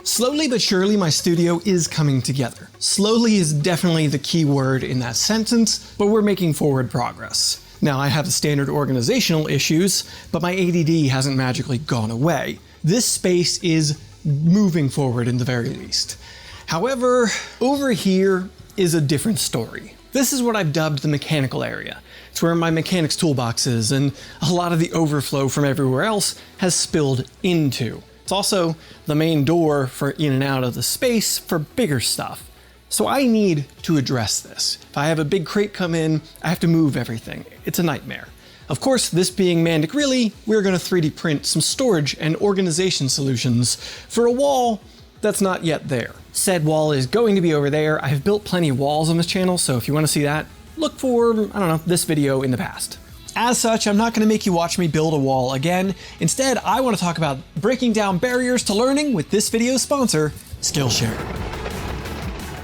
Slowly but surely, my studio is coming together. Slowly is definitely the key word in that sentence, but we're making forward progress. Now, I have the standard organizational issues, but my ADD hasn't magically gone away. This space is moving forward in the very least. However, over here is a different story. This is what I've dubbed the mechanical area. It's where my mechanics toolbox is, and a lot of the overflow from everywhere else has spilled into. It's also the main door for in and out of the space for bigger stuff. So I need to address this. If I have a big crate come in, I have to move everything. It's a nightmare. Of course, this being MandicReally, we're going to 3D print some storage and organization solutions for a wall that's not yet there. Said wall is going to be over there. I've built plenty of walls on this channel, so if you want to see that, look for, I don't know, this video in the past. As such, I'm not going to make you watch me build a wall again. Instead, I want to talk about breaking down barriers to learning with this video's sponsor, Skillshare.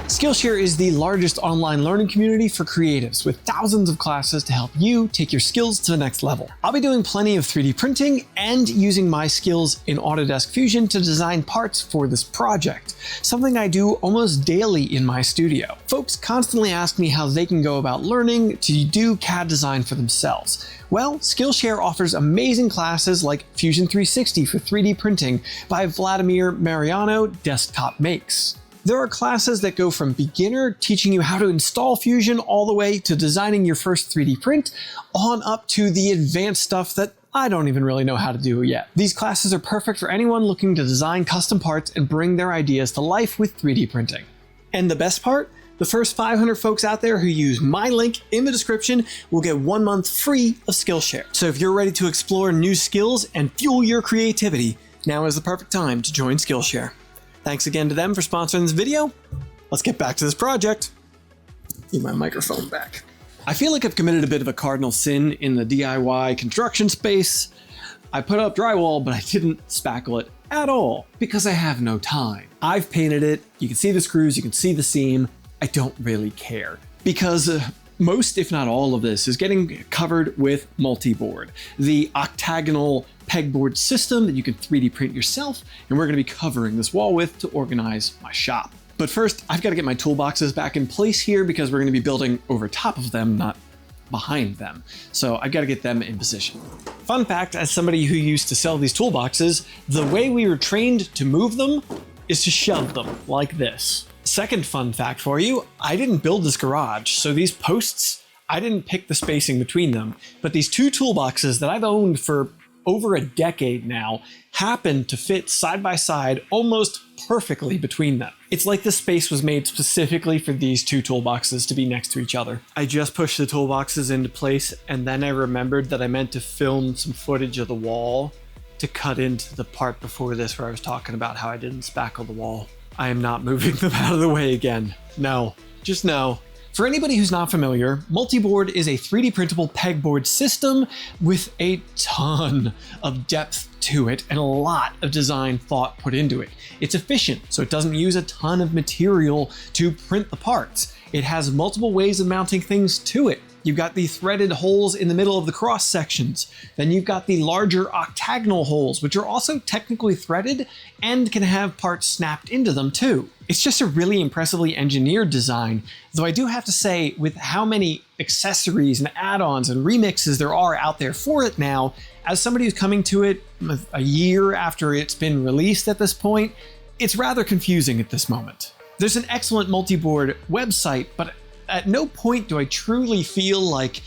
Skillshare is the largest online learning community for creatives with thousands of classes to help you take your skills to the next level. I'll be doing plenty of 3D printing and using my skills in Autodesk Fusion to design parts for this project, something I do almost daily in my studio. Folks constantly ask me how they can go about learning to do CAD design for themselves. Well, Skillshare offers amazing classes like Fusion 360 for 3D printing by Vladimir Mariano Desktop Makes. There are classes that go from beginner, teaching you how to install Fusion, all the way to designing your first 3D print, on up to the advanced stuff that I don't even really know how to do yet. These classes are perfect for anyone looking to design custom parts and bring their ideas to life with 3D printing. And the best part? The first 500 folks out there who use my link in the description will get 1 month free of Skillshare. So if you're ready to explore new skills and fuel your creativity, now is the perfect time to join Skillshare. Thanks again to them for sponsoring this video. Let's get back to this project. Need my microphone back. I feel like I've committed a bit of a cardinal sin in the DIY construction space. I put up drywall, but I didn't spackle it at all because I have no time. I've painted it. You can see the screws, you can see the seam. I don't really care because most, if not all of this, is getting covered with MultiBoard, the octagonal pegboard system that you can 3D print yourself, and we're going to be covering this wall with to organize my shop. But first, I've got to get my toolboxes back in place here because we're going to be building over top of them, not behind them. So I've got to get them in position. Fun fact, as somebody who used to sell these toolboxes, the way we were trained to move them is to shove them like this. Second fun fact for you, I didn't build this garage, so these posts, I didn't pick the spacing between them, but these two toolboxes that I've owned for over a decade now happen to fit side by side almost perfectly between them. It's like the space was made specifically for these two toolboxes to be next to each other. I just pushed the toolboxes into place, and then I remembered that I meant to film some footage of the wall to cut into the part before this where I was talking about how I didn't spackle the wall. I am not moving them out of the way again. No, just no. For anybody who's not familiar, MultiBoard is a 3D printable pegboard system with a ton of depth to it and a lot of design thought put into it. It's efficient, so it doesn't use a ton of material to print the parts. It has multiple ways of mounting things to it. You've got the threaded holes in the middle of the cross sections. Then you've got the larger octagonal holes, which are also technically threaded and can have parts snapped into them too. It's just a really impressively engineered design, though I do have to say, with how many accessories and add-ons and remixes there are out there for it now, as somebody who's coming to it a year after it's been released at this point, it's rather confusing at this moment. There's an excellent MultiBoard website, but at no point do I truly feel like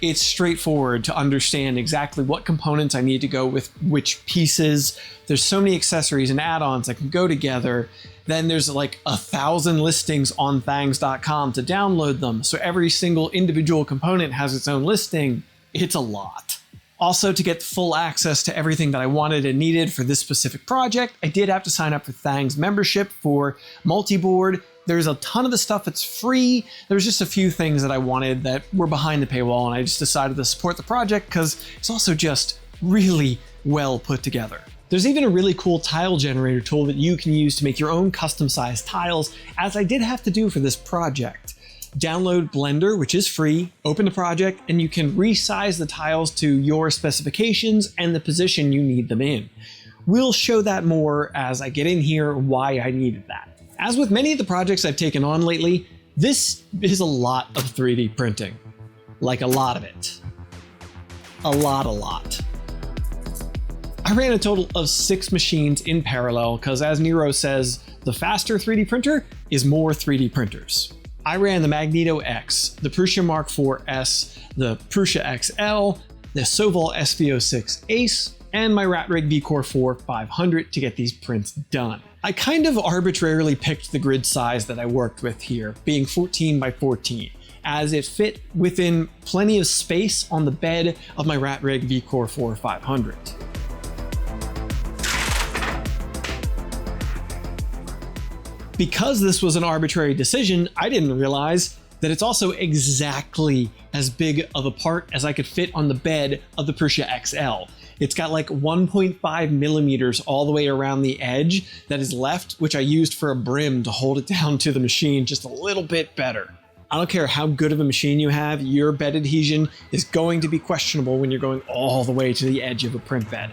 it's straightforward to understand exactly what components I need to go with which pieces. There's so many accessories and add-ons that can go together. Then there's like 1,000 listings on thangs.com to download them. So every single individual component has its own listing. It's a lot. Also, to get full access to everything that I wanted and needed for this specific project, I did have to sign up for Thangs membership for MultiBoard. There's a ton of the stuff that's free. There's just a few things that I wanted that were behind the paywall, and I just decided to support the project because it's also just really well put together. There's even a really cool tile generator tool that you can use to make your own custom sized tiles, as I did have to do for this project. Download Blender, which is free, open the project, and you can resize the tiles to your specifications and the position you need them in. We'll show that more as I get in here why I needed that. As with many of the projects I've taken on lately, this is a lot of 3D printing. Like a lot of it. A lot. I ran a total of 6 machines in parallel because, as Nero says, the faster 3D printer is more 3D printers. I ran the Magneto X, the Prusa Mark IV S, the Prusa XL, the Soval SV06 Ace, and my Ratrig VCore 4 500 to get these prints done. I kind of arbitrarily picked the grid size that I worked with here, being 14 by 14, as it fit within plenty of space on the bed of my Ratrig VCore 4 500. Because this was an arbitrary decision, I didn't realize that it's also exactly as big of a part as I could fit on the bed of the Prusa XL. It's got like 1.5 millimeters all the way around the edge that is left, which I used for a brim to hold it down to the machine just a little bit better. I don't care how good of a machine you have, your bed adhesion is going to be questionable when you're going all the way to the edge of a print bed.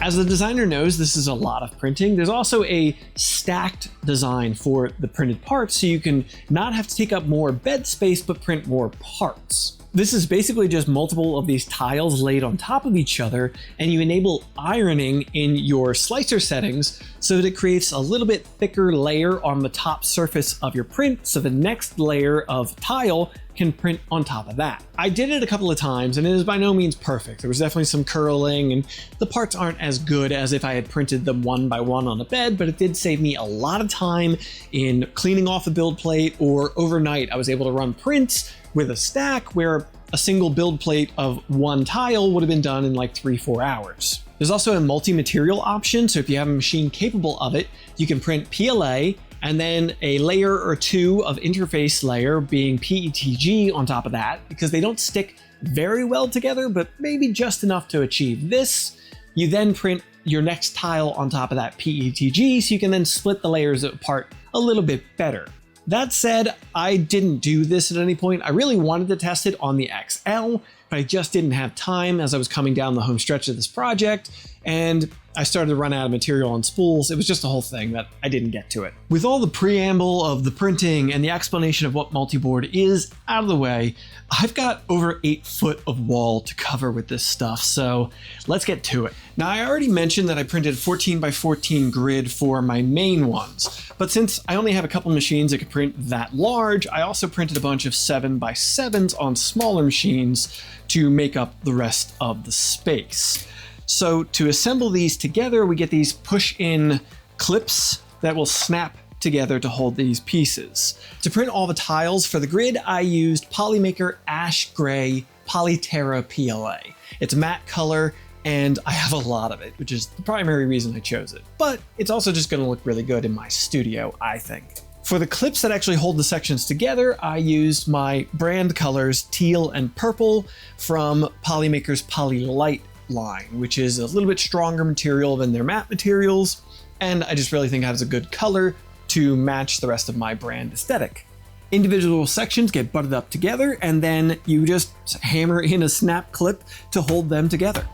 As the designer knows, this is a lot of printing. There's also a stacked design for the printed parts, so you can not have to take up more bed space, but print more parts. This is basically just multiple of these tiles laid on top of each other, and you enable ironing in your slicer settings so that it creates a little bit thicker layer on the top surface of your print, so the next layer of tile can print on top of that. I did it a couple of times, and it is by no means perfect. There was definitely some curling, and the parts aren't as good as if I had printed them one by one on a bed, but it did save me a lot of time in cleaning off the build plate, or overnight I was able to run prints with a stack where a single build plate of one tile would have been done in like 3-4 hours. There's also a multi-material option, so if you have a machine capable of it, you can print PLA and then a layer or two of interface layer being PETG on top of that, because they don't stick very well together, but maybe just enough to achieve this. You then print your next tile on top of that PETG, so you can then split the layers apart a little bit better. That said, I didn't do this at any point. I really wanted to test it on the XL, but I just didn't have time as I was coming down the home stretch of this project, and I started to run out of material on spools. It was just a whole thing that I didn't get to it. With all the preamble of the printing and the explanation of what MultiBoard is out of the way, I've got over 8 foot of wall to cover with this stuff, so let's get to it. Now, I already mentioned that I printed 14 by 14 grid for my main ones, but since I only have a couple machines that could print that large, I also printed a bunch of 7 by 7s on smaller machines to make up the rest of the space. So to assemble these together, we get these push-in clips that will snap together to hold these pieces. To print all the tiles for the grid, I used Polymaker Ash Gray Polyterra PLA. It's a matte color, and I have a lot of it, which is the primary reason I chose it. But it's also just going to look really good in my studio, I think. For the clips that actually hold the sections together, I used my brand colors teal and purple from Polymaker's Polylite line, which is a little bit stronger material than their matte materials, and I just really think it has a good color to match the rest of my brand aesthetic. Individual sections get butted up together, and then you just hammer in a snap clip to hold them together.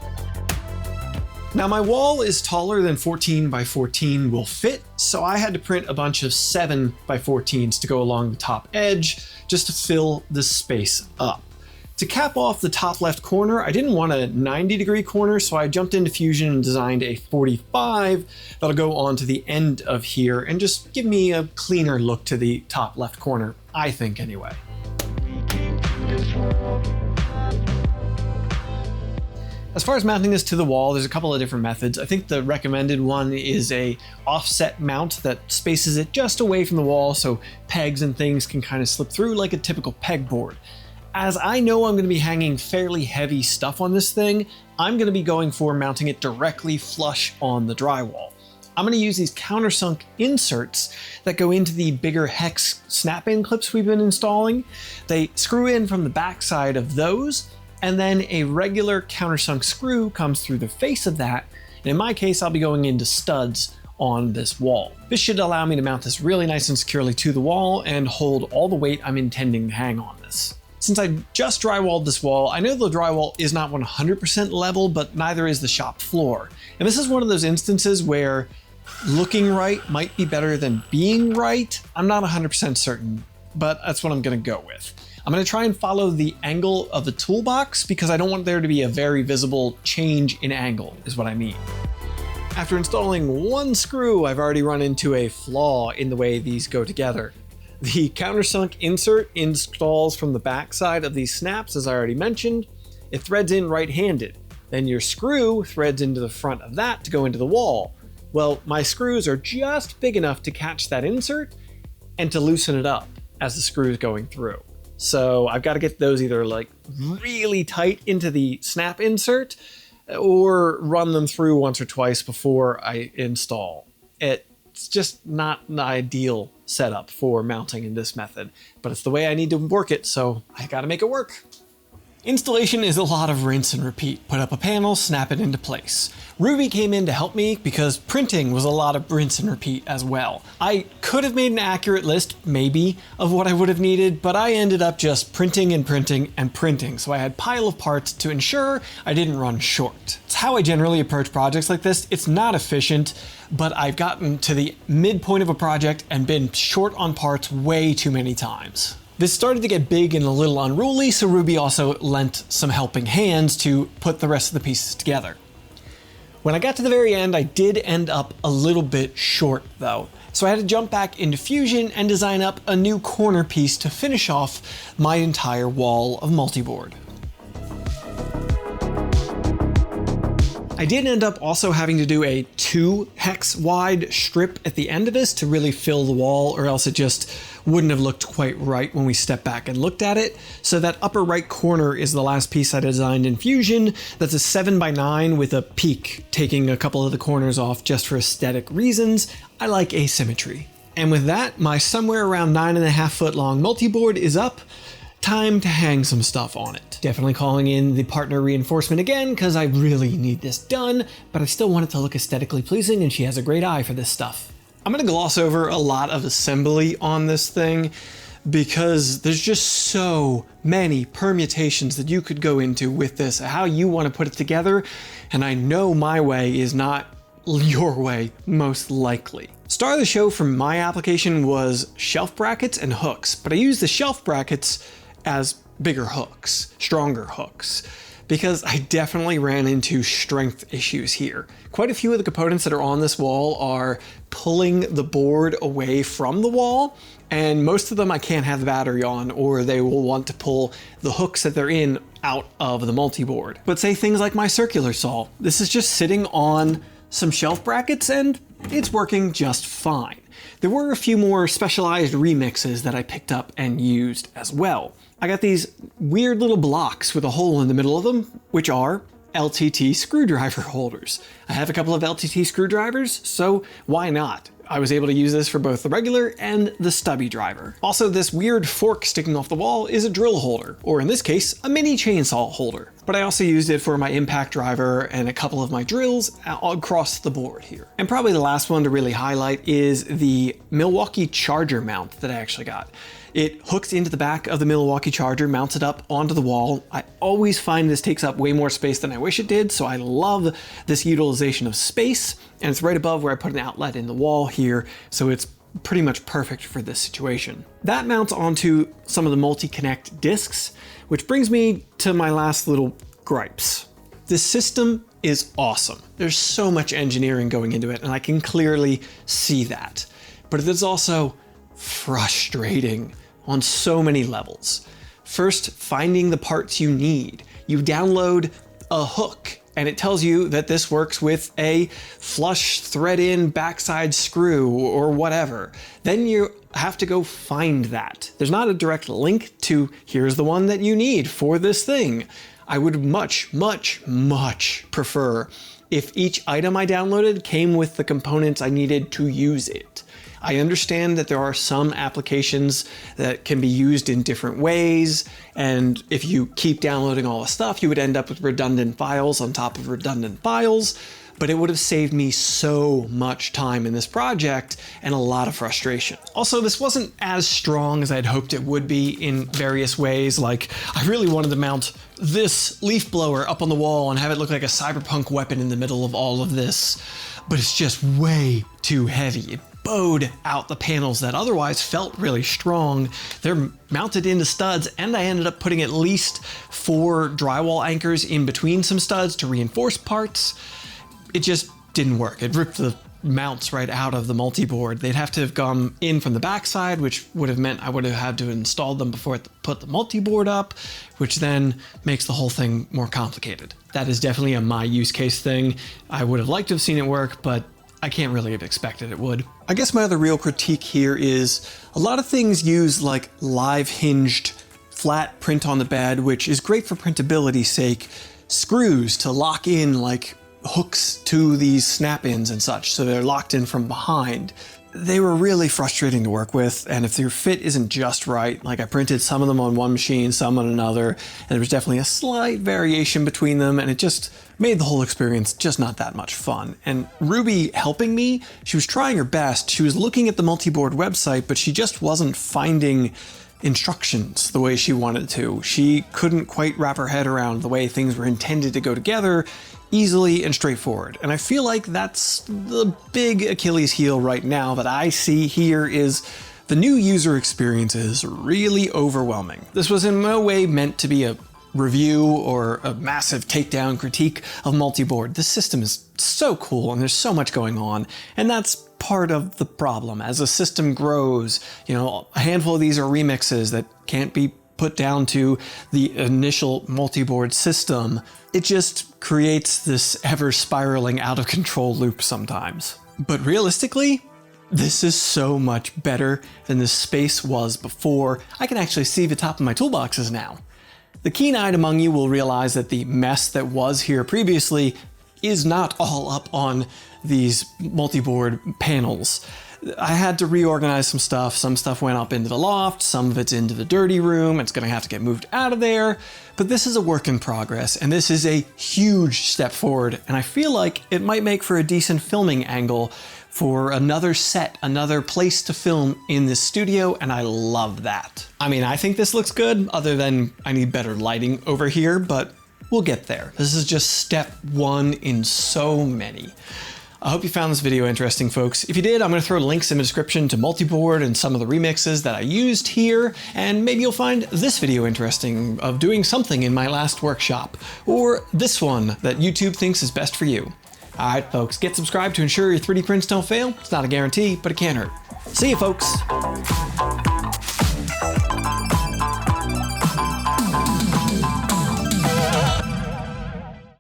Now, my wall is taller than 14 by 14 will fit, so I had to print a bunch of 7 by 14s to go along the top edge just to fill the space up. To cap off the top left corner, I didn't want a 90-degree corner, so I jumped into Fusion and designed a 45 that'll go on to the end of here and just give me a cleaner look to the top left corner, I think anyway. As far as mounting this to the wall, there's a couple of different methods. I think the recommended one is a offset mount that spaces it just away from the wall so pegs and things can kind of slip through like a typical pegboard. As I know I'm going to be hanging fairly heavy stuff on this thing, I'm going to be going for mounting it directly flush on the drywall. I'm going to use these countersunk inserts that go into the bigger hex snap-in clips we've been installing. They screw in from the back side of those, and then a regular countersunk screw comes through the face of that. And in my case, I'll be going into studs on this wall. This should allow me to mount this really nice and securely to the wall and hold all the weight I'm intending to hang on this. Since I just drywalled this wall, I know the drywall is not 100% level, but neither is the shop floor. And this is one of those instances where looking right might be better than being right. I'm not 100% certain, but that's what I'm gonna go with. I'm gonna try and follow the angle of the toolbox because I don't want there to be a very visible change in angle, is what I mean. After installing one screw, I've already run into a flaw in the way these go together. The countersunk insert installs from the back side of these snaps, as I already mentioned. It threads in right-handed. Then your screw threads into the front of that to go into the wall. Well, my screws are just big enough to catch that insert and to loosen it up as the screw is going through. So I've got to get those either like really tight into the snap insert or run them through once or twice before I install. It's just not an ideal setup for mounting in this method, but it's the way I need to work it, so I gotta make it work. Installation is a lot of rinse and repeat. Put up a panel, snap it into place. Ruby came in to help me because printing was a lot of rinse and repeat as well. I could have made an accurate list, maybe, of what I would have needed, but I ended up just printing and printing and printing, so I had a pile of parts to ensure I didn't run short. It's how I generally approach projects like this. It's not efficient, but I've gotten to the midpoint of a project and been short on parts way too many times. This started to get big and a little unruly, so Ruby also lent some helping hands to put the rest of the pieces together. When I got to the very end, I did end up a little bit short though, so I had to jump back into Fusion and design up a new corner piece to finish off my entire wall of multiboard. I did end up also having to do a 2 hex wide strip at the end of this to really fill the wall, or else it just wouldn't have looked quite right when we stepped back and looked at it. So that upper right corner is the last piece I designed in Fusion. That's a 7x9 with a peak, taking a couple of the corners off just for aesthetic reasons. I like asymmetry. And with that, my somewhere around 9.5 foot long multiboard is up. Time to hang some stuff on it. Definitely calling in the partner reinforcement again because I really need this done, but I still want it to look aesthetically pleasing and she has a great eye for this stuff. I'm gonna gloss over a lot of assembly on this thing because there's just so many permutations that you could go into with this, how you want to put it together, and I know my way is not your way, most likely. Star of the show for my application was shelf brackets and hooks, but I used the shelf brackets as bigger hooks, stronger hooks, because I definitely ran into strength issues here. Quite a few of the components that are on this wall are pulling the board away from the wall, and most of them I can't have the battery on, or they will want to pull the hooks that they're in out of the multi-board. But say things like my circular saw. This is just sitting on some shelf brackets and it's working just fine. There were a few more specialized remixes that I picked up and used as well. I got these weird little blocks with a hole in the middle of them, which are LTT screwdriver holders. I have a couple of LTT screwdrivers, so why not? I was able to use this for both the regular and the stubby driver. Also, this weird fork sticking off the wall is a drill holder, or in this case, a mini chainsaw holder. But I also used it for my impact driver and a couple of my drills across the board here. And probably the last one to really highlight is the Milwaukee charger mount that I actually got. It hooks into the back of the Milwaukee charger, mounts it up onto the wall. I always find this takes up way more space than I wish it did, so I love this utilization of space, and it's right above where I put an outlet in the wall here, so it's pretty much perfect for this situation. That mounts onto some of the multi-connect discs, which brings me to my last little gripes. This system is awesome. There's so much engineering going into it, and I can clearly see that. But it is also frustrating on so many levels. First, finding the parts you need. You download a hook and it tells you that this works with a flush thread-in backside screw or whatever. Then you have to go find that. There's not a direct link to here's the one that you need for this thing. I would much, much, much prefer if each item I downloaded came with the components I needed to use it. I understand that there are some applications that can be used in different ways, and if you keep downloading all the stuff, you would end up with redundant files on top of redundant files, but it would have saved me so much time in this project and a lot of frustration. Also, this wasn't as strong as I'd hoped it would be in various ways. Like, I really wanted to mount this leaf blower up on the wall and have it look like a cyberpunk weapon in the middle of all of this, but it's just way too heavy. It bowed out the panels that otherwise felt really strong. They're mounted into studs, and I ended up putting at least 4 drywall anchors in between some studs to reinforce parts. It just didn't work. It ripped the mounts right out of the multi-board. They'd have to have gone in from the backside, which would have meant I would have had to install them before I put the multi-board up, which then makes the whole thing more complicated. That is definitely a my use case thing. I would have liked to have seen it work, but I can't really have expected it would. I guess my other real critique here is a lot of things use like live hinged flat print on the bed, which is great for printability's sake, screws to lock in like hooks to these snap-ins and such, so they're locked in from behind. They were really frustrating to work with, and if their fit isn't just right, like I printed some of them on one machine, some on another, and there was definitely a slight variation between them, and it just made the whole experience just not that much fun. And Ruby helping me, she was trying her best. She was looking at the MultiBoard website, but she just wasn't finding instructions the way she wanted to. She couldn't quite wrap her head around the way things were intended to go together easily and straightforward. And I feel like that's the big Achilles heel right now that I see here is the new user experience is really overwhelming. This was in no way meant to be a review or a massive takedown critique of MultiBoard. This system is so cool and there's so much going on, and that's part of the problem. As a system grows, you know, a handful of these are remixes that can't be put down to the initial MultiBoard system. It just creates this ever spiraling out of control loop sometimes. But realistically, this is so much better than this space was before. I can actually see the top of my toolboxes now. The keen-eyed among you will realize that the mess that was here previously is not all up on these MultiBoard panels. I had to reorganize some stuff went up into the loft, some of it's into the dirty room, it's gonna have to get moved out of there, but this is a work in progress, and this is a huge step forward, and I feel like it might make for a decent filming angle for another set, another place to film in this studio, and I love that. I mean, I think this looks good, other than I need better lighting over here, but we'll get there. This is just step 1 in so many. I hope you found this video interesting, folks. If you did, I'm going to throw links in the description to MultiBoard and some of the remixes that I used here, and maybe you'll find this video interesting of doing something in my last workshop, or this one that YouTube thinks is best for you. Alright folks, get subscribed to ensure your 3D prints don't fail. It's not a guarantee, but it can hurt. See you folks!